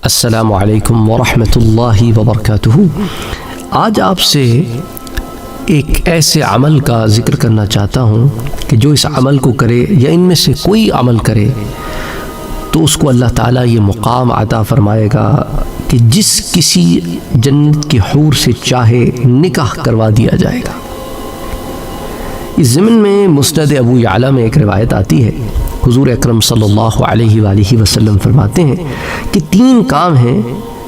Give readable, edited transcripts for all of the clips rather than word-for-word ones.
السلام علیکم ورحمۃ اللہ وبرکاتہ۔ آج آپ سے ایک ایسے عمل کا ذکر کرنا چاہتا ہوں کہ جو اس عمل کو کرے یا ان میں سے کوئی عمل کرے تو اس کو اللہ تعالیٰ یہ مقام عطا فرمائے گا کہ جس کسی جنت کی حور سے چاہے نکاح کروا دیا جائے گا۔ اس ضمن میں مسند ابو یعلا میں ایک روایت آتی ہے، حضور اکرم صلی اللہ علیہ وآلہ وسلم فرماتے ہیں کہ 3 کام ہیں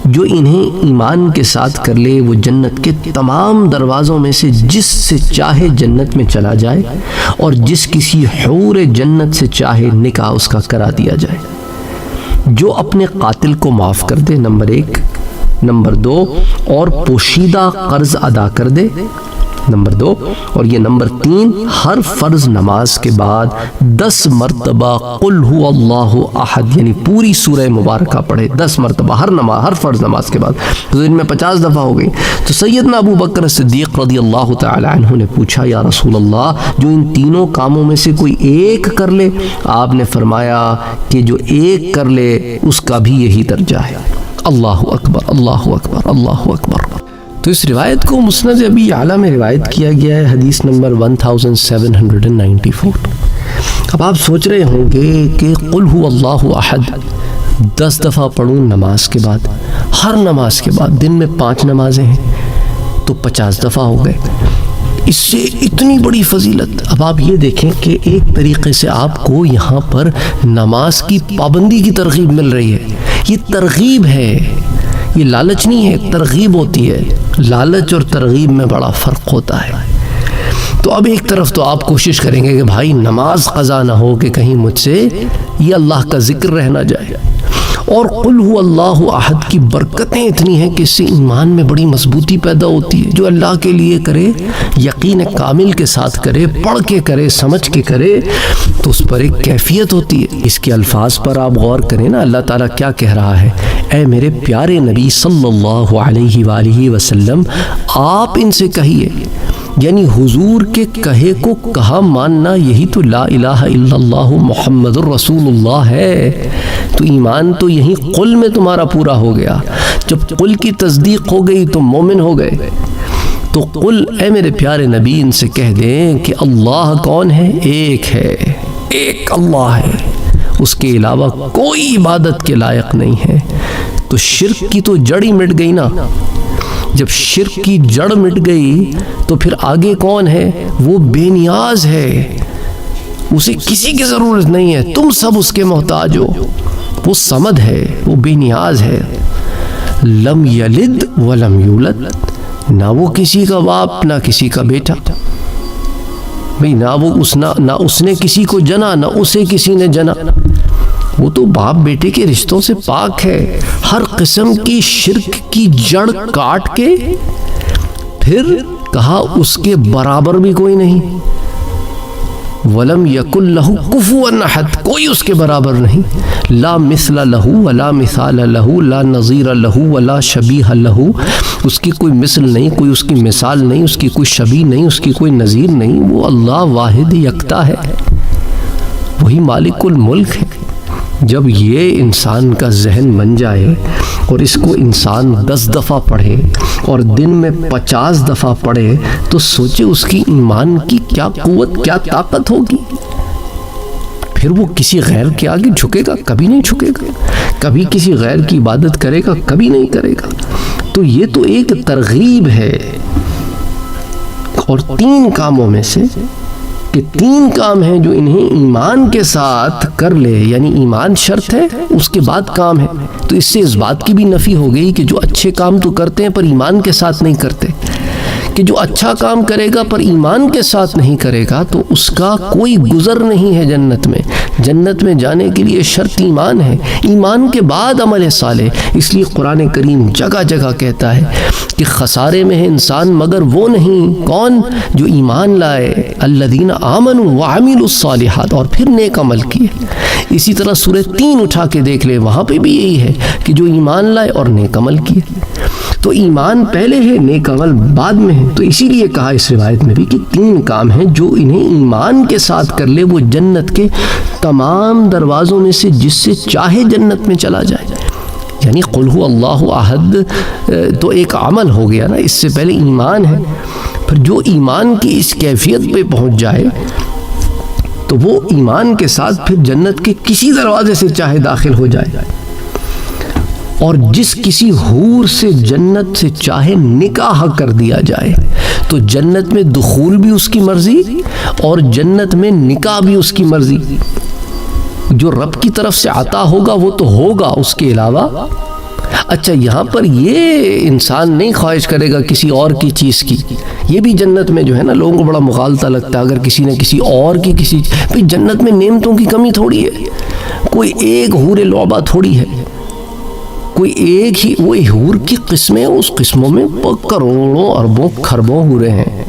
جو انہیں ایمان کے ساتھ کر لے وہ جنت کے تمام دروازوں میں سے جس سے چاہے جنت میں چلا جائے، اور جس کسی حور جنت سے چاہے نکاح اس کا کرا دیا جائے۔ جو اپنے قاتل کو معاف کر دے، نمبر 1، نمبر 2، اور پوشیدہ قرض ادا کر دے، نمبر 2، اور یہ نمبر 3، ہر فرض نماز کے بعد 10 مرتبہ قل هو اللہ احد یعنی پوری سورہ مبارکہ پڑھے 10 مرتبہ ہر فرض نماز کے بعد، تو ان میں 50 دفعہ ہو گئی۔ تو سیدنا ابو بکر صدیق رضی اللہ تعالی عنہ نے پوچھا، یا رسول اللہ، جو ان تینوں کاموں میں سے کوئی ایک کر لے؟ آپ نے فرمایا کہ جو ایک کر لے اس کا بھی یہی درجہ ہے۔ اللہ اکبر، اللہ اکبر، اللہ اکبر۔ تو اس روایت کو مسند ابی یعلا میں روایت کیا گیا ہے، حدیث نمبر 1794۔ اب آپ سوچ رہے ہوں گے کہ قل هو اللہ احد 10 دفعہ پڑھوں نماز کے بعد، ہر نماز کے بعد، دن میں 5 نمازیں ہیں تو 50 دفعہ ہو گئے، اس سے اتنی بڑی فضیلت۔ اب آپ یہ دیکھیں کہ ایک طریقے سے آپ کو یہاں پر نماز کی پابندی کی ترغیب مل رہی ہے۔ یہ ترغیب ہے، یہ لالچ نہیں ہے، ترغیب ہوتی ہے۔ لالچ اور ترغیب میں بڑا فرق ہوتا ہے۔ تو اب ایک طرف تو آپ کوشش کریں گے کہ بھائی نماز قضا نہ ہو کہ کہیں مجھ سے یہ اللہ کا ذکر رہ نہ جائے، اور قل هو اللہ احد کی برکتیں اتنی ہیں کہ اس سے ایمان میں بڑی مضبوطی پیدا ہوتی ہے۔ جو اللہ کے لیے کرے، یقین کامل کے ساتھ کرے، پڑھ کے کرے، سمجھ کے کرے، تو اس پر ایک کیفیت ہوتی ہے۔ اس کے الفاظ پر آپ غور کریں نا، اللہ تعالیٰ کیا کہہ رہا ہے؟ اے میرے پیارے نبی صلی اللہ علیہ وآلہ وسلم، آپ ان سے کہیے، یعنی حضور کے کہے کو کہا ماننا، یہی تو لا الہ الا اللہ محمد الرسول اللہ ہے۔ تو ایمان تو یہی قل میں تمہارا پورا ہو گیا۔ جب قل کی تصدیق ہو گئی تو مومن ہو گئے۔ تو قل، اے میرے پیارے نبی، ان سے کہہ دیں کہ اللہ کون ہے؟ ایک ہے، ایک اللہ ہے، اس کے علاوہ کوئی عبادت کے لائق نہیں ہے۔ تو شرک کی تو جڑ ہی مٹ گئی نا۔ جب شرک کی جڑ مٹ گئی تو پھر آگے کون ہے؟ وہ بے نیاز ہے، اسے کسی کی ضرورت نہیں ہے، تم سب اس کے محتاج ہو۔ وہ صمد ہے، وہ بے نیاز ہے۔ لم یلد ولم یولد، نہ وہ کسی کا باپ نہ کسی کا بیٹا، بھئی نہ اس نے کسی کو جنا نہ اسے کسی نے جنا۔ وہ تو باپ بیٹے کے رشتوں سے پاک ہے۔ ہر قسم کی شرک کی جڑ کاٹ کے پھر کہا اس کے برابر بھی کوئی نہیں۔ وَلَمْ يَكُنْ لَهُ كُفُوًا أَحَدٌ، کوئی اس کے برابر نہیں۔ لا مثل له ولا مثال له، لا نظیر له ولا شبیہ له، اس کی کوئی مثل نہیں، کوئی اس کی مثال نہیں، اس کی کوئی شبیہ نہیں، اس کی کوئی نظیر نہیں۔ وہ اللہ واحد یکتا ہے، وہی مالک الملک ہے۔ جب یہ انسان کا ذہن بن جائے اور اس کو انسان 10 دفعہ پڑھے اور دن میں 50 دفعہ پڑھے، تو سوچے اس کی ایمان کی کیا قوت، کیا طاقت ہوگی۔ پھر وہ کسی غیر کے آگے جھکے گا؟ کبھی نہیں جھکے گا۔ کبھی کسی غیر کی عبادت کرے گا؟ کبھی نہیں کرے گا۔ تو یہ تو ایک ترغیب ہے۔ اور 3 کاموں میں سے کہ 3 کام ہیں جو انہیں ایمان کے ساتھ کر لے، یعنی ایمان شرط ہے، اس کے بعد کام ہے۔ تو اس سے اس بات کی بھی نفی ہو گئی کہ جو اچھے کام تو کرتے ہیں پر ایمان کے ساتھ نہیں کرتے، کہ جو اچھا کام کرے گا پر ایمان کے ساتھ نہیں کرے گا تو اس کا کوئی گزر نہیں ہے جنت میں۔ جنت میں جانے کے لیے شرط ایمان ہے، ایمان کے بعد عمل صالح۔ اس لیے قرآن کریم جگہ جگہ کہتا ہے کہ خسارے میں ہے انسان مگر وہ نہیں، کون؟ جو ایمان لائے، الذین آمنوا وعملوا الصالحات، اور پھر نیک عمل کیے۔ اسی طرح سورہ 3 اٹھا کے دیکھ لیں، وہاں پہ بھی یہی ہے کہ جو ایمان لائے اور نیک عمل کیے۔ تو ایمان پہلے ہے، نیک عمل بعد میں ہے۔ تو اسی لیے کہا اس روایت میں بھی کہ 3 کام ہیں جو انہیں ایمان کے ساتھ کر لے وہ جنت کے تمام دروازوں میں سے جس سے چاہے جنت میں چلا جائے۔ یعنی قل هو اللہ احد تو ایک عمل ہو گیا نا، اس سے پہلے ایمان ہے. پھر جو ایمان کی اس کیفیت پہ پہنچ جائے تو وہ ایمان کے ساتھ پھر جنت کے کسی دروازے سے چاہے داخل ہو جائے، اور جس کسی حور سے جنت سے چاہے نکاح کر دیا جائے تو جنت میں دخول بھی اس کی مرضی اور جنت میں نکاح بھی اس کی مرضی. جو رب کی طرف سے عطا ہوگا وہ تو ہوگا، اس کے علاوہ اچھا یہاں پر یہ انسان نہیں خواہش کرے گا کسی اور کی چیز کی. یہ بھی جنت میں جو ہے نا لوگوں کو بڑا مغالطہ لگتا ہے، اگر کسی نے کسی اور کی کسی بھئی جنت میں نعمتوں کی کمی تھوڑی ہے، کوئی ایک حور لعبہ تھوڑی ہے، کوئی ایک ہی وہ حور کی قسمیں، اس قسموں میں کروڑوں اربوں خربوں حوریں ہیں،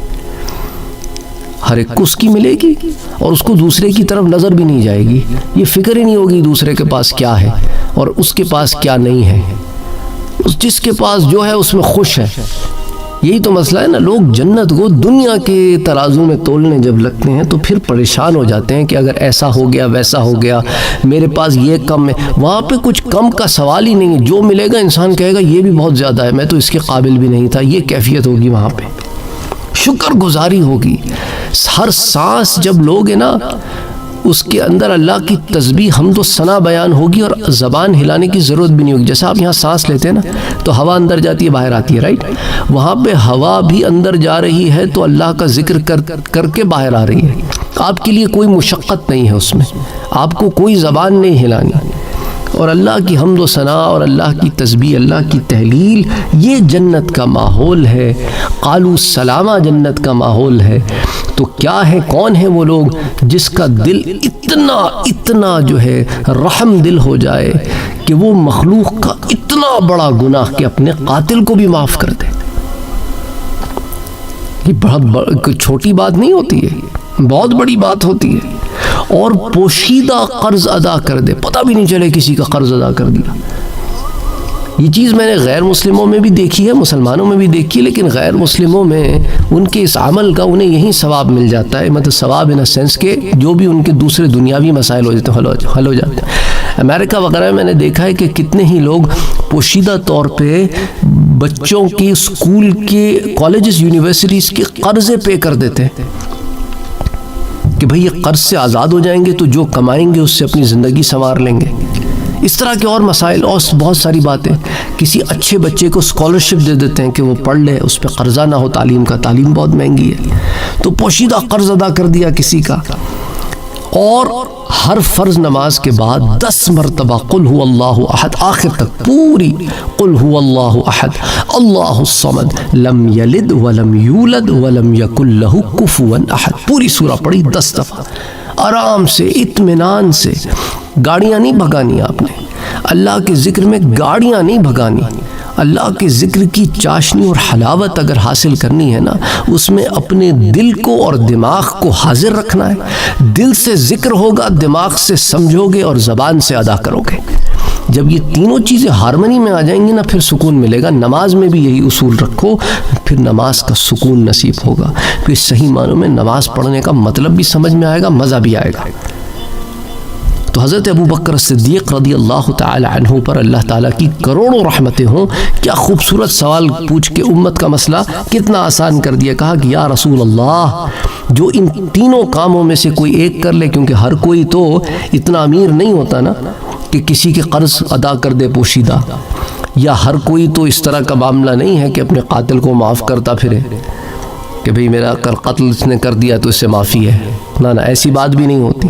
ہر ایک کو اس کی ملے گی اور اس کو دوسرے کی طرف نظر بھی نہیں جائے گی، یہ فکر ہی نہیں ہوگی دوسرے کے پاس کیا ہے اور اس کے پاس کیا نہیں ہے، جس کے پاس جو ہے اس میں خوش ہے. یہی تو مسئلہ ہے نا، لوگ جنت کو دنیا کے ترازو میں تولنے جب لگتے ہیں تو پھر پریشان ہو جاتے ہیں کہ اگر ایسا ہو گیا ویسا ہو گیا، میرے پاس یہ کم ہے. وہاں پہ کچھ کم کا سوال ہی نہیں ہے، جو ملے گا انسان کہے گا یہ بھی بہت زیادہ ہے، میں تو اس کے قابل بھی نہیں تھا. یہ کیفیت ہوگی وہاں پہ، شکر گزاری ہوگی. ہر سانس جب لوگے نا اس کے اندر اللہ کی تسبیح حمد و ثنا بیان ہوگی اور زبان ہلانے کی ضرورت بھی نہیں ہوگی. جیسا آپ یہاں سانس لیتے ہیں نا تو ہوا اندر جاتی ہے باہر آتی ہے، رائٹ؟ وہاں پہ ہوا بھی اندر جا رہی ہے تو اللہ کا ذکر کر کے باہر آ رہی ہے. آپ کے لیے کوئی مشقت نہیں ہے اس میں، آپ کو کوئی زبان نہیں ہلانی، اور اللہ کی حمد و ثنا اور اللہ کی تسبیح، اللہ کی تحلیل، یہ جنت کا ماحول ہے. قالوا سلامہ جنت کا ماحول ہے. تو کیا ہے، کون ہے وہ لوگ جس کا دل اتنا جو ہے رحم دل ہو جائے کہ وہ مخلوق کا اتنا بڑا گناہ کہ اپنے قاتل کو بھی معاف کر دے. یہ بہت چھوٹی بات نہیں ہوتی ہے، بہت بڑی بات ہوتی ہے. اور پوشیدہ قرض ادا کر دے، پتہ بھی نہیں چلے کسی کا قرض ادا کر دیا. یہ چیز میں نے غیر مسلموں میں بھی دیکھی ہے، مسلمانوں میں بھی دیکھی ہے، لیکن غیر مسلموں میں ان کے اس عمل کا انہیں یہی ثواب مل جاتا ہے. مطلب ثواب ان سینس کے جو بھی ان کے دوسرے دنیاوی مسائل ہو جاتے ہیں حل ہو جاتے ہیں. امریکہ وغیرہ میں نے دیکھا ہے کہ کتنے ہی لوگ پوشیدہ طور پہ بچوں کی اسکول کے کالجز یونیورسٹیز کے قرضے پے کر دیتے ہیں کہ بھئی یہ قرض سے آزاد ہو جائیں گے تو جو کمائیں گے اس سے اپنی زندگی سنوار لیں گے. اس طرح کے اور مسائل اور بہت ساری باتیں. کسی اچھے بچے کو اسکالرشپ دے دیتے ہیں کہ وہ پڑھ لے، اس پہ قرضہ نہ ہو تعلیم کا، تعلیم بہت مہنگی ہے تو پوشیدہ قرض ادا کر دیا کسی کا. اور ہر فرض نماز کے بعد 10 مرتبہ قل هو اللہ احد، آخر تک پوری قل هو اللہ احد اللہ الصمد لم یلد ولم یولد ولم یکن له کفوا احد، پوری سورہ پڑھی 10 دفعہ آرام سے اطمینان سے. گاڑیاں نہیں بھگانی آپ نے، اللہ کے ذکر میں گاڑیاں نہیں بھگانی. اللہ کے ذکر کی چاشنی اور حلاوت اگر حاصل کرنی ہے نا، اس میں اپنے دل کو اور دماغ کو حاضر رکھنا ہے. دل سے ذکر ہوگا، دماغ سے سمجھو گے اور زبان سے ادا کرو گے. جب یہ تینوں چیزیں ہارمنی میں آ جائیں گی نا پھر سکون ملے گا. نماز میں بھی یہی اصول رکھو، پھر نماز کا سکون نصیب ہوگا. پھر صحیح معنوں میں نماز پڑھنے کا مطلب بھی سمجھ میں آئے گا، مزہ بھی آئے گا. تو حضرت ابو بکر صدیق رضی اللہ تعالی عنہ پر اللہ تعالیٰ کی کروڑوں رحمتیں ہوں. کیا خوبصورت سوال پوچھ کے امت کا مسئلہ کتنا آسان کر دیا. کہا کہ یا رسول اللہ، جو ان تینوں کاموں میں سے کوئی ایک کر لے، کیونکہ ہر کوئی تو اتنا امیر نہیں ہوتا نا کہ کسی کے قرض ادا کر دے پوشیدہ، یا ہر کوئی تو اس طرح کا معاملہ نہیں ہے کہ اپنے قاتل کو معاف کرتا پھرے کہ بھئی میرا قتل اس نے کر دیا تو اس سے معافی ہے. نہ ایسی بات بھی نہیں ہوتی.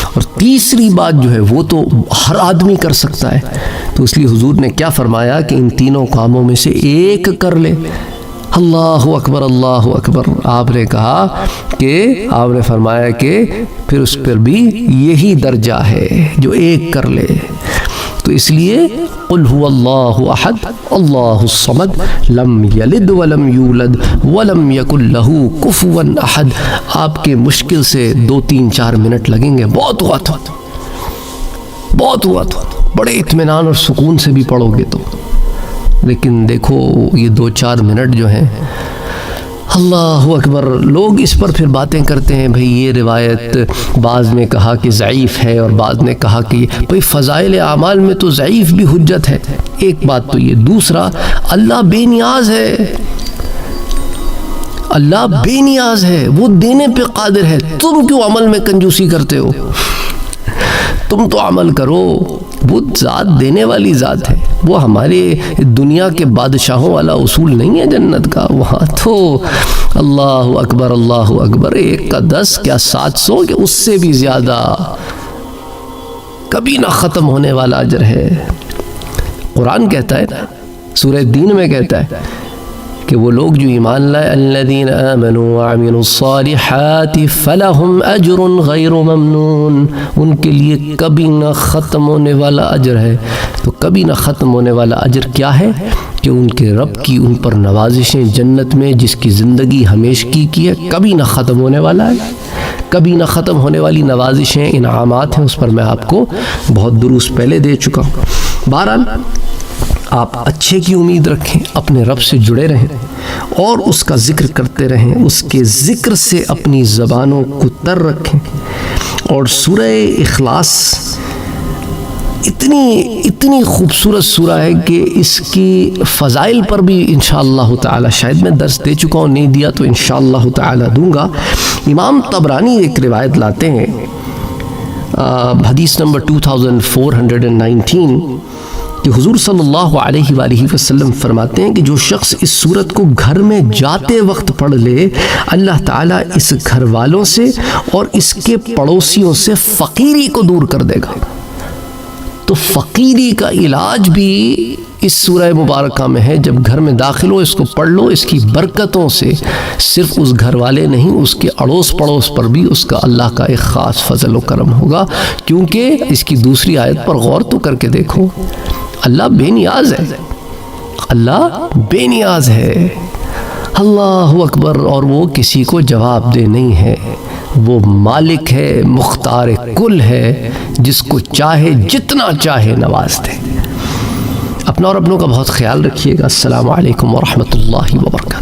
اور تیسری بات جو ہے وہ تو ہر آدمی کر سکتا ہے. تو اس لیے حضور نے کیا فرمایا کہ ان تینوں کاموں میں سے ایک کر لے. اللہ اکبر اللہ اکبر. آپ نے کہا کہ آپ نے فرمایا کہ پھر اس پر بھی یہی درجہ ہے جو ایک کر لے. تو اس لیے قل هو اللہ احد اللہ الصمد لم یلد ولم یولد ولم یکن له کفوا احد. آپ کے مشکل سے 2-3-4 منٹ لگیں گے. بہت ہوا تو بڑے اطمینان اور سکون سے بھی پڑھو گے تو. لیکن دیکھو یہ 2-4 منٹ جو ہیں اللہ اکبر. لوگ اس پر پھر باتیں کرتے ہیں، بھئی یہ روایت بعض نے کہا کہ ضعیف ہے اور بعض نے کہا کہ بھئی فضائل اعمال میں تو ضعیف بھی حجت ہے. ایک بات تو یہ. دوسرا، اللہ بے نیاز ہے، اللہ بے نیاز ہے، وہ دینے پہ قادر ہے. تم کیوں عمل میں کنجوسی کرتے ہو؟ تم تو عمل کرو. وہ ذات دینے والی ذات ہے. وہ ہمارے دنیا کے بادشاہوں والا اصول نہیں ہے جنت کا. وہاں تو اللہ اکبر اللہ اکبر، 1 کا 10 کیا 700 کہ اس سے بھی زیادہ، کبھی نہ ختم ہونے والا اجر ہے. قرآن کہتا ہے نا، سورہ دین میں کہتا ہے کہ وہ لوگ جو ایمان لائے، الذین آمنوا وعملوا الصالحات فلہم اجر غیر ممنون، ان کے لیے کبھی نہ ختم ہونے والا اجر ہے. تو کبھی نہ ختم ہونے والا اجر کیا ہے؟ کہ ان کے رب کی ان پر نوازشیں جنت میں، جس کی زندگی ہمیشگی کی ہے، کبھی نہ ختم ہونے والا ہے. کبھی نہ ختم ہونے والی نوازشیں، انعامات ہیں. اس پر میں آپ کو بہت دروس پہلے دے چکا ہوں. بہرحال آپ اچھے کی امید رکھیں، اپنے رب سے جڑے رہیں اور اس کا ذکر کرتے رہیں. اس کے ذکر سے اپنی زبانوں کو تر رکھیں. اور سورہ اخلاص اتنی خوبصورت سورہ ہے کہ اس کی فضائل پر بھی انشاءاللہ تعالی شاید میں درس دے چکا ہوں، نہیں دیا تو انشاءاللہ تعالی دوں گا. امام طبرانی ایک روایت لاتے ہیں، حدیث نمبر 2419، کہ حضور صلی اللہ علیہ وآلہ وسلم فرماتے ہیں کہ جو شخص اس سورت کو گھر میں جاتے وقت پڑھ لے، اللہ تعالیٰ اس گھر والوں سے اور اس کے پڑوسیوں سے فقیری کو دور کر دے گا. تو فقیری کا علاج بھی اس سورہ مبارکہ میں ہے. جب گھر میں داخل ہو اس کو پڑھ لو. اس کی برکتوں سے صرف اس گھر والے نہیں، اس کے اڑوس پڑوس پر بھی اس کا اللہ کا ایک خاص فضل و کرم ہوگا. کیونکہ اس کی دوسری آیت پر غور تو کر کے دیکھو، اللہ بے نیاز ہے، اللہ بے نیاز ہے. اللہ اکبر. اور وہ کسی کو جواب دہ نہیں ہے. وہ مالک ہے، مختار کل ہے، جس کو چاہے جتنا چاہے نواز دے. اپنا اور اپنوں کا بہت خیال رکھیے گا. السلام علیکم ورحمۃ اللہ وبرکاتہ.